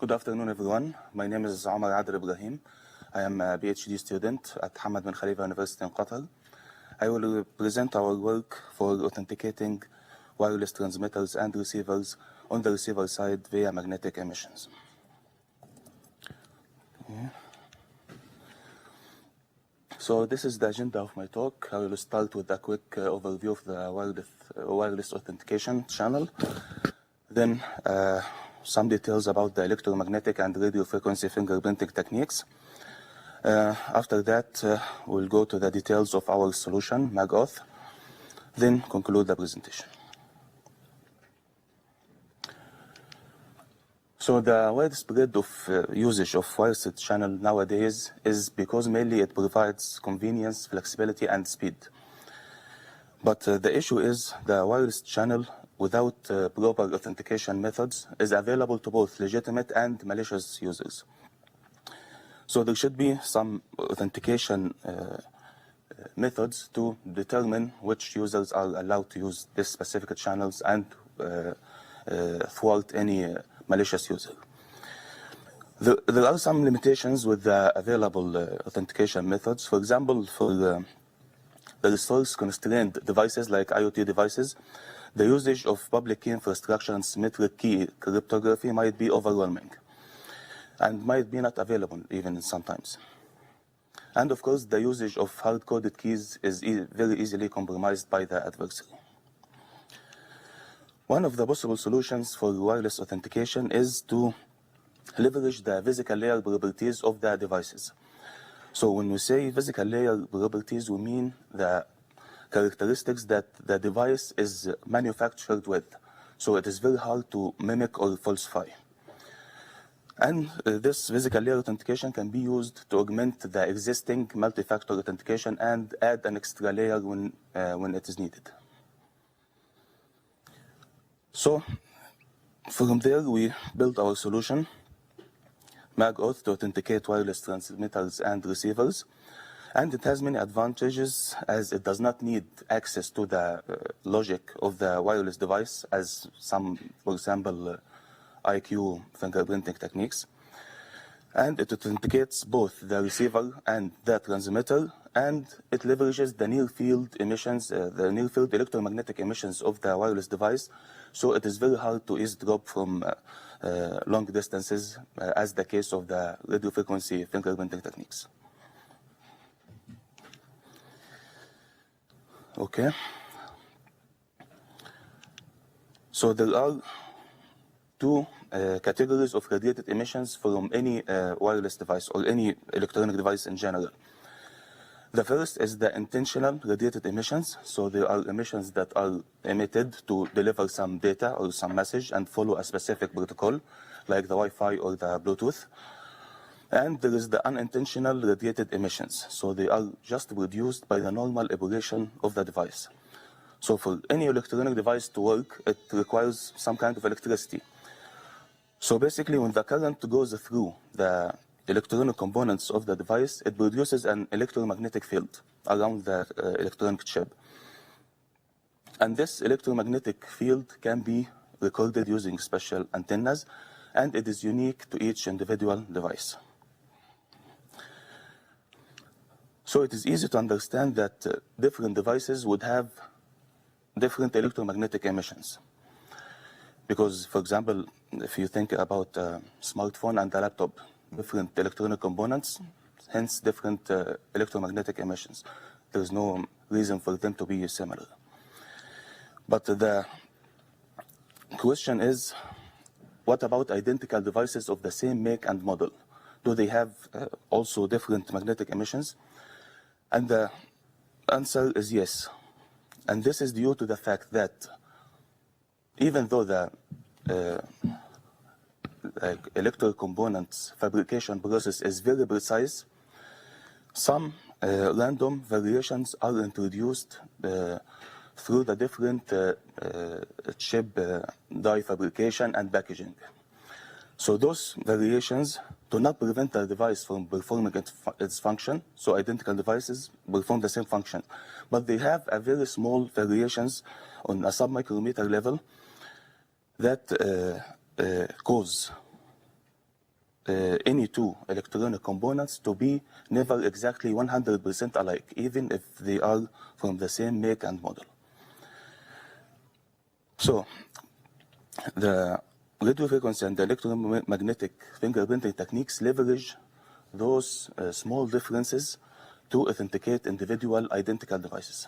Good afternoon, everyone. My name is Omar Adel Ibrahim. I am a PhD student at Hamad bin Khalifa University in Qatar. I will present our work for authenticating wireless transmitters and receivers on the receiver side via magnetic emissions. Okay. So this is the agenda of my talk. I will start with a quick overview of the wireless authentication channel. Then some details about the electromagnetic and radio frequency fingerprinting techniques. After that, we'll go to the details of our solution, Mag-Auth, then conclude the presentation. So the widespread of usage of wireless channel nowadays is because mainly it provides convenience, flexibility, and speed. But the issue is the wireless channel without proper authentication methods is available to both legitimate and malicious users. So there should be some authentication methods to determine which users are allowed to use these specific channels and thwart any malicious user. There are some limitations with the available authentication methods. For example, for the resource-constrained devices like IoT devices, the usage of public key infrastructure and symmetric key cryptography might be overwhelming and might be not available even sometimes. And of course, the usage of hard-coded keys is very easily compromised by the adversary. One of the possible solutions for wireless authentication is to leverage the physical layer properties of the devices. So when we say physical layer properties, we mean the characteristics that the device is manufactured with. So it is very hard to mimic or falsify. And this physical layer authentication can be used to augment the existing multi-factor authentication and add an extra layer when it is needed. So from there, we built our solution, Mag-Auth, to authenticate wireless transmitters and receivers. And it has many advantages, as it does not need access to the logic of the wireless device, as some, for example, IQ fingerprinting techniques. And it authenticates both the receiver and the transmitter, and it leverages the near-field emissions, the near-field electromagnetic emissions of the wireless device, so it is very hard to eavesdrop from long distances, as the case of the radio frequency fingerprinting techniques. Okay. So there are two categories of radiated emissions from any wireless device or any electronic device in general. The first is the intentional radiated emissions. So there are emissions that are emitted to deliver some data or some message and follow a specific protocol, like the Wi-Fi or the Bluetooth. And there is the unintentional radiated emissions. So they are just produced by the normal operation of the device. So for any electronic device to work, it requires some kind of electricity. So basically, when the current goes through the electronic components of the device, it produces an electromagnetic field around the electronic chip. And this electromagnetic field can be recorded using special antennas, and it is unique to each individual device. So it is easy to understand that different devices would have different electromagnetic emissions. Because, for example, if you think about a smartphone and a laptop, different electronic components, hence different electromagnetic emissions. There is no reason for them to be similar. But the question is, what about identical devices of the same make and model? Do they have also different magnetic emissions? And the answer is yes. And this is due to the fact that even though the electrical components fabrication process is very precise, some random variations are introduced through the different chip die fabrication and packaging. So those variations do not prevent the device from performing its function. So identical devices perform the same function, but they have a very small variations on a sub-micrometer level that cause any two electronic components to be never exactly 100% alike, even if they are from the same make and model. So the radio frequency and the electromagnetic fingerprinting techniques leverage those small differences to authenticate individual identical devices.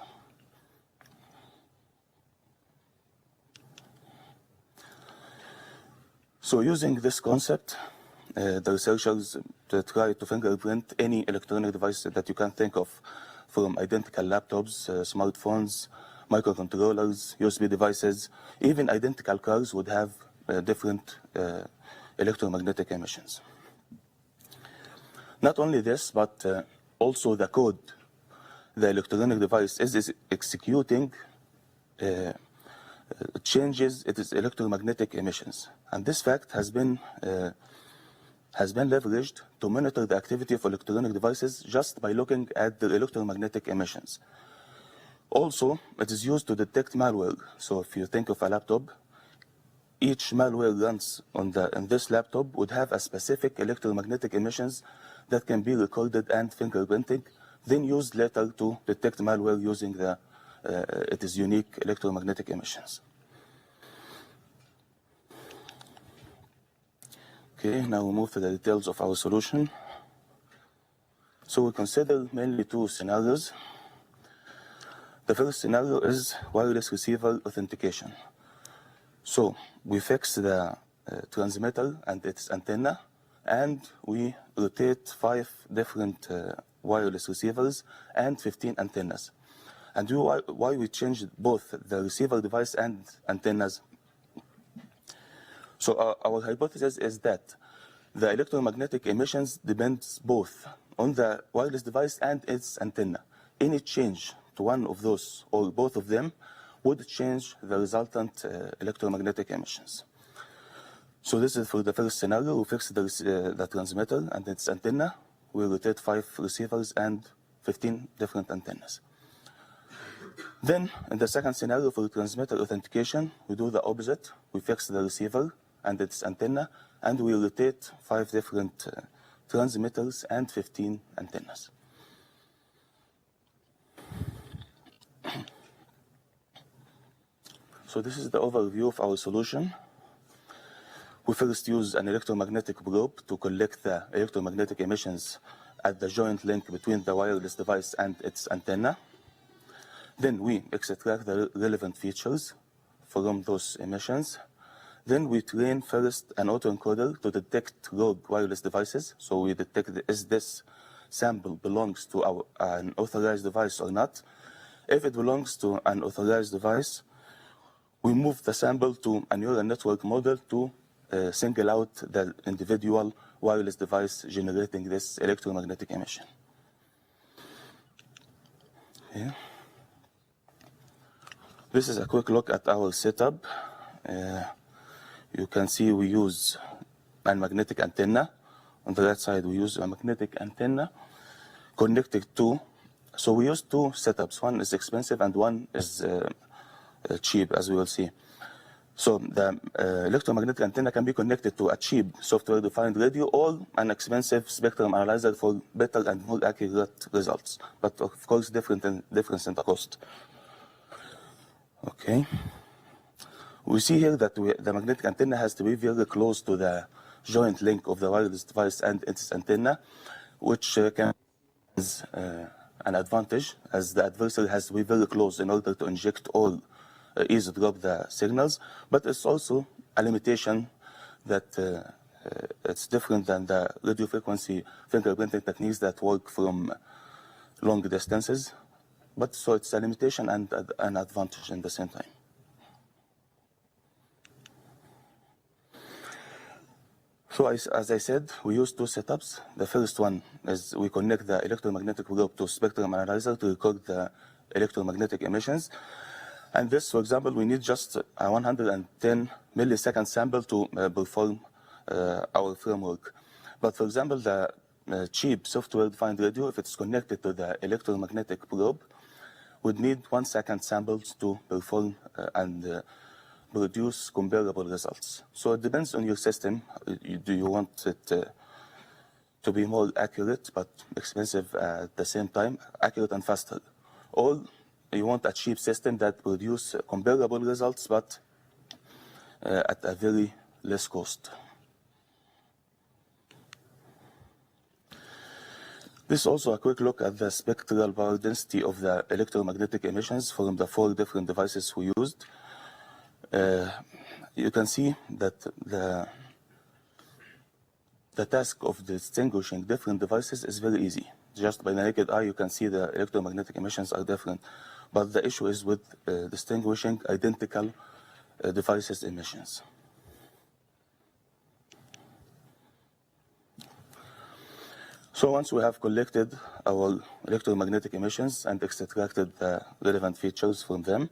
So using this concept, the researchers try to fingerprint any electronic device that you can think of, from identical laptops, smartphones, microcontrollers, USB devices. Even identical cars would have different electromagnetic emissions. Not only this, but also the code the electronic device is executing changes its electromagnetic emissions. And this fact has been leveraged to monitor the activity of electronic devices just by looking at the electromagnetic emissions. Also, it is used to detect malware. So if you think of a laptop, each malware runs on this laptop would have a specific electromagnetic emissions that can be recorded and fingerprinted, then used later to detect malware using its unique electromagnetic emissions. Okay, now we move to the details of our solution. So we consider mainly two scenarios. The first scenario is wireless receiver authentication. So we fix the transmitter and its antenna, and we rotate 5 different wireless receivers and 15 antennas. And why we changed both the receiver device and antennas? So our hypothesis is that the electromagnetic emissions depends both on the wireless device and its antenna. Any change to one of those or both of them would change the resultant electromagnetic emissions. So this is for the first scenario. We fix the transmitter and its antenna. We rotate 5 receivers and 15 different antennas. Then, in the second scenario for transmitter authentication, we do the opposite. We fix the receiver and its antenna, and we rotate 5 different transmitters and 15 antennas. So this is the overview of our solution. We first use an electromagnetic probe to collect the electromagnetic emissions at the joint link between the wireless device and its antenna. Then we extract the relevant features from those emissions. Then we train first an autoencoder to detect rogue wireless devices. So we detect is this sample belongs to an authorized device or not. If it belongs to an authorized device, we move the sample to a neural network model to single out the individual wireless device generating this electromagnetic emission. Okay. This is a quick look at our setup. You can see we use a magnetic antenna. On the right side, we use a magnetic antenna connected to. So we use 2 setups. One is expensive and one is cheap, as we will see. So the electromagnetic antenna can be connected to a cheap software-defined radio or an expensive spectrum analyzer for better and more accurate results. But of course, difference in the cost. Okay. We see here that the magnetic antenna has to be very close to the joint link of the wireless device and its antenna, which can is an advantage, as the adversary has to be very close in order to inject or eavesdrop the signals. But it's also a limitation that it's different than the radio frequency fingerprinting techniques that work from long distances. But so it's a limitation and an advantage in the same time. So as I said, we use 2 setups. The first one is we connect the electromagnetic probe to spectrum analyzer to record the electromagnetic emissions. And this, for example, we need just a 110 millisecond sample to perform our framework. But for example, the cheap software-defined radio, if it's connected to the electromagnetic probe, would need 1 second samples to perform and produce comparable results. So it depends on your system. Do you want it to be more accurate but expensive at the same time, accurate and faster. Or you want a cheap system that produces comparable results but at a very less cost. This is also a quick look at the spectral power density of the electromagnetic emissions from the 4 different devices we used. You can see that the task of distinguishing different devices is very easy. Just by the naked eye, you can see the electromagnetic emissions are different. But the issue is with distinguishing identical devices' emissions. So once we have collected our electromagnetic emissions and extracted the relevant features from them,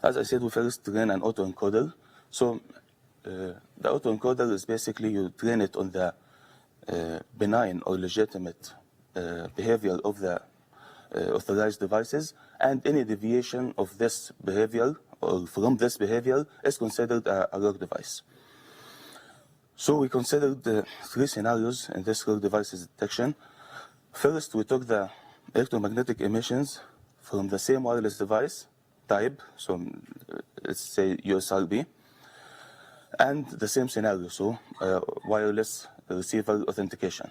as I said, we first train an autoencoder. So the autoencoder is basically you train it on the benign or legitimate behavior of the authorized devices, and any deviation of this behavior or from this behavior is considered a rogue device. So we considered 3 scenarios in this rogue devices detection. First, we took the electromagnetic emissions from the same wireless device type, so let's say USRB, and the same scenario, so wireless receiver authentication.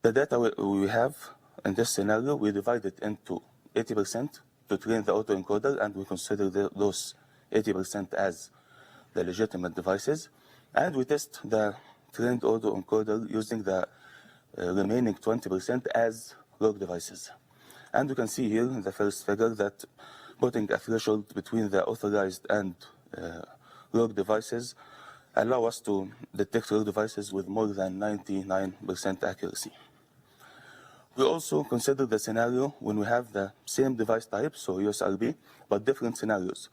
The data we have in this scenario, we divide it into 80% to train the autoencoder, and we consider those 80% as the legitimate devices. And we test the trained autoencoder using the remaining 20% as rogue devices. And you can see here in the first figure that putting a threshold between the authorized and rogue devices allow us to detect rogue devices with more than 99% accuracy. We also consider the scenario when we have the same device type, so USRB, but different scenarios.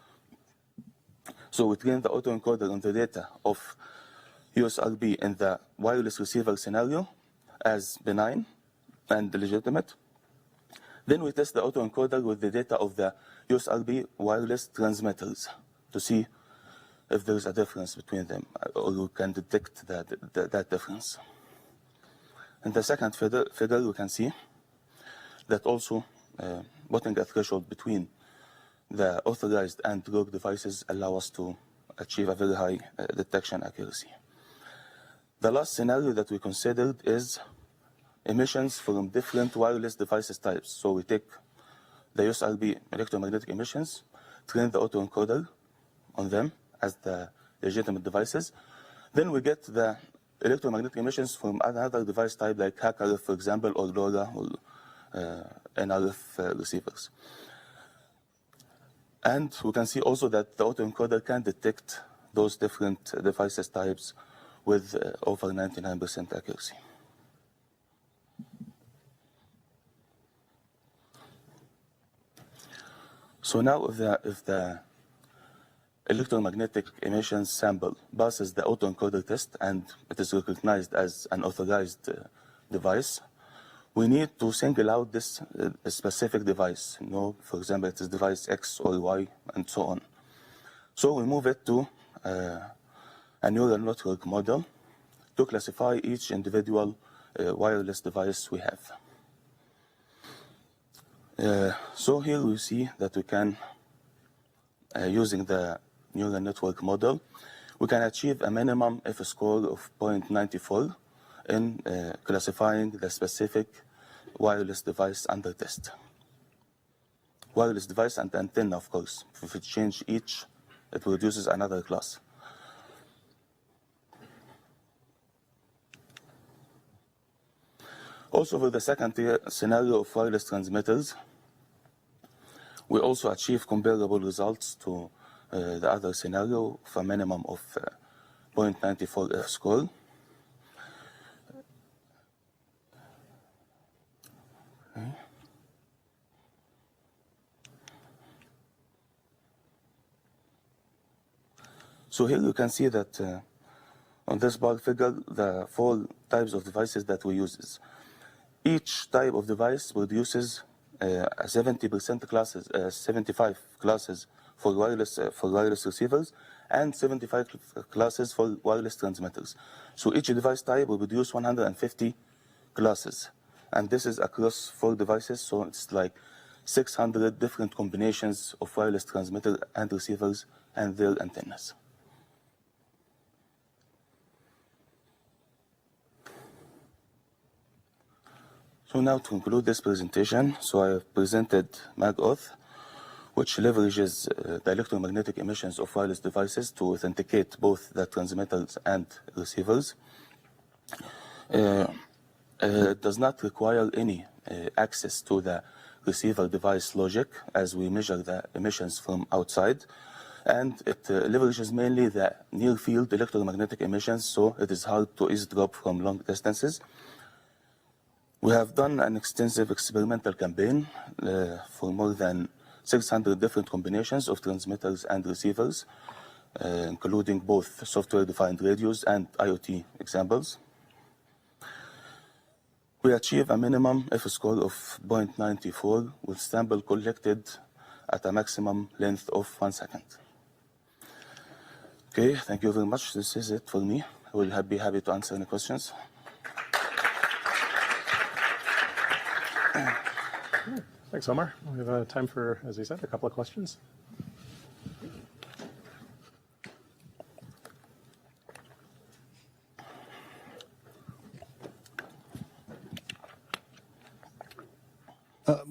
So we train the autoencoder on the data of USRB in the wireless receiver scenario as benign and legitimate. Then we test the autoencoder with the data of the USRB wireless transmitters to see if there is a difference between them, or we can detect that difference. In the second figure, we can see that also putting a threshold between the authorized and rogue devices allow us to achieve a very high detection accuracy. The last scenario that we considered is emissions from different wireless devices types. So we take the USRB electromagnetic emissions, train the autoencoder on them as the legitimate devices. Then we get the electromagnetic emissions from another device type like HACRF, for example, or LoRa or NRF receivers. And we can see also that the autoencoder can detect those different devices types with over 99% accuracy. So now if the electromagnetic emissions sample passes the autoencoder test and it is recognized as an authorized device, we need to single out this specific device. For example, it is device X or Y and so on. So we move it to a neural network model to classify each individual wireless device we have. So here we see that we can, using the neural network model, we can achieve a minimum F-score of 0.94 in classifying the specific wireless device under test. Wireless device and antenna, of course. If we change each, it produces another class. Also, for the second scenario of wireless transmitters, we also achieve comparable results to the other scenario of a minimum of 0.94 F-score. Okay. So here you can see that on this bar figure, the 4 types of devices that we use. Each type of device produces 70% classes, 75 classes for wireless receivers, and 75 classes for wireless transmitters. So each device type will produce 150 classes, and this is across 4 devices, so it's like 600 different combinations of wireless transmitter and receivers and their antennas. So now to conclude this presentation, so I have presented Mag-Auth, which leverages the electromagnetic emissions of wireless devices to authenticate both the transmitters and receivers. It does not require any access to the receiver device logic as we measure the emissions from outside. And it leverages mainly the near-field electromagnetic emissions, so it is hard to eavesdrop from long distances. We have done an extensive experimental campaign for more than 600 different combinations of transmitters and receivers, including both software-defined radios and IoT examples. We achieve a minimum F-score of 0.94 with sample collected at a maximum length of 1 second. Okay, thank you very much. This is it for me. I will be happy to answer any questions. Thanks, Omar. We have time for, as he said, a couple of questions.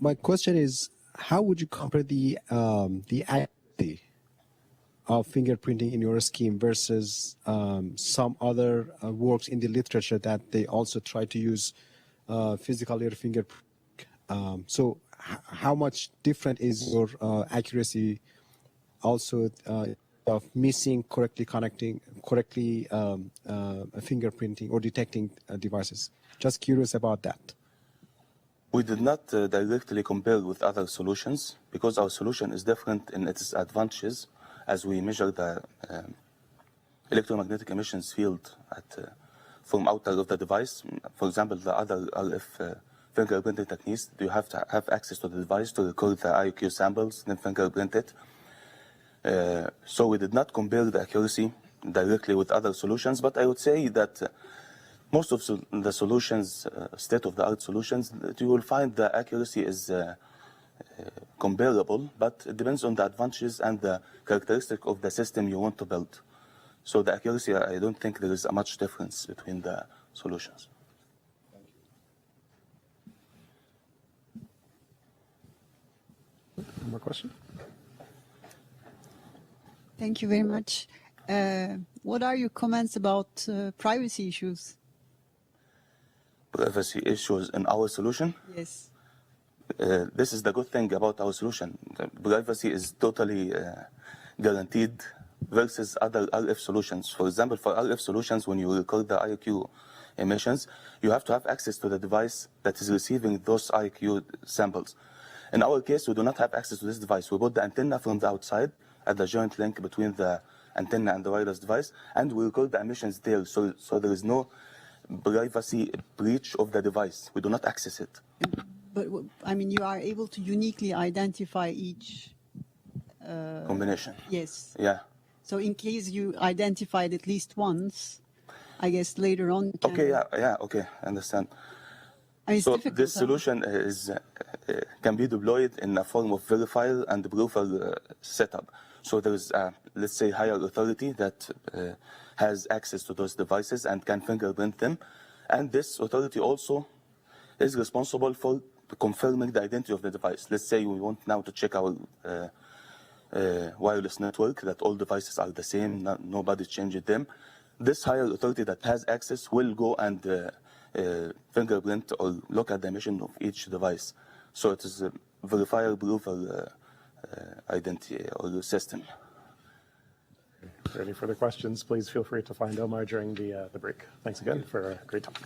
My question is, how would you compare the accuracy of fingerprinting in your scheme versus some other works in the literature that they also try to use physical layer fingerprint? So how much different is your accuracy also of missing, correctly connecting, correctly fingerprinting or detecting devices? Just curious about that. We did not directly compare with other solutions because our solution is different in its advantages as we measure the electromagnetic emissions field from outside of the device. For example, the other RF fingerprinting techniques, you have to have access to the device to record the IQ samples, then fingerprint it. So we did not compare the accuracy directly with other solutions, but I would say that most of the solutions, state-of-the-art solutions, you will find the accuracy is comparable, but it depends on the advantages and the characteristic of the system you want to build. So the accuracy, I don't think there is a much difference between the solutions. One more question? Thank you very much. What are your comments about privacy issues? Privacy issues in our solution? Yes. This is the good thing about our solution. The privacy is totally guaranteed versus other RF solutions. For example, for RF solutions, when you record the IQ emissions, you have to have access to the device that is receiving those IQ samples. In our case, we do not have access to this device. We bought the antenna from the outside at the joint link between the antenna and the wireless device, and we record the emissions there. So there is no privacy breach of the device. We do not access it. But, I mean, you are able to uniquely identify each combination. Yes. Yeah. So in case you identified at least once, I guess later on. Okay, okay, I understand. I mean, so difficult, this solution is can be deployed in a form of verifier and proofer setup. So there is, let's say, higher authority that has access to those devices and can fingerprint them. And this authority also is responsible for confirming the identity of the device. Let's say we want now to check our wireless network, that all devices are the same, nobody changed them. This higher authority that has access will go and fingerprint or look at the emission of each device. So it is a verifier, proofer identity or system. If there are any further questions, please feel free to find Omar during the break. Thanks again for a great talk.